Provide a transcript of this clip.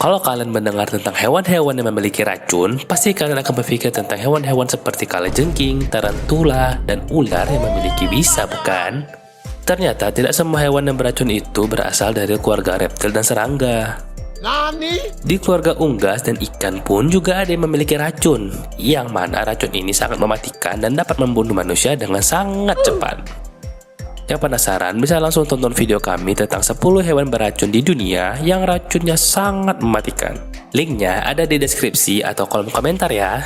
Kalau kalian mendengar tentang hewan-hewan yang memiliki racun, pasti kalian akan berpikir tentang hewan-hewan seperti kalajengking, tarantula, dan ular yang memiliki wisa, bukan? Ternyata tidak semua hewan yang beracun itu berasal dari keluarga reptil dan serangga. Nani? Di keluarga unggas dan ikan pun juga ada yang memiliki racun, yang mana racun ini sangat mematikan dan dapat membunuh manusia dengan sangat cepat. Yang penasaran bisa langsung tonton video kami tentang 10 hewan beracun di dunia yang racunnya sangat mematikan. Linknya ada di deskripsi atau kolom komentar ya.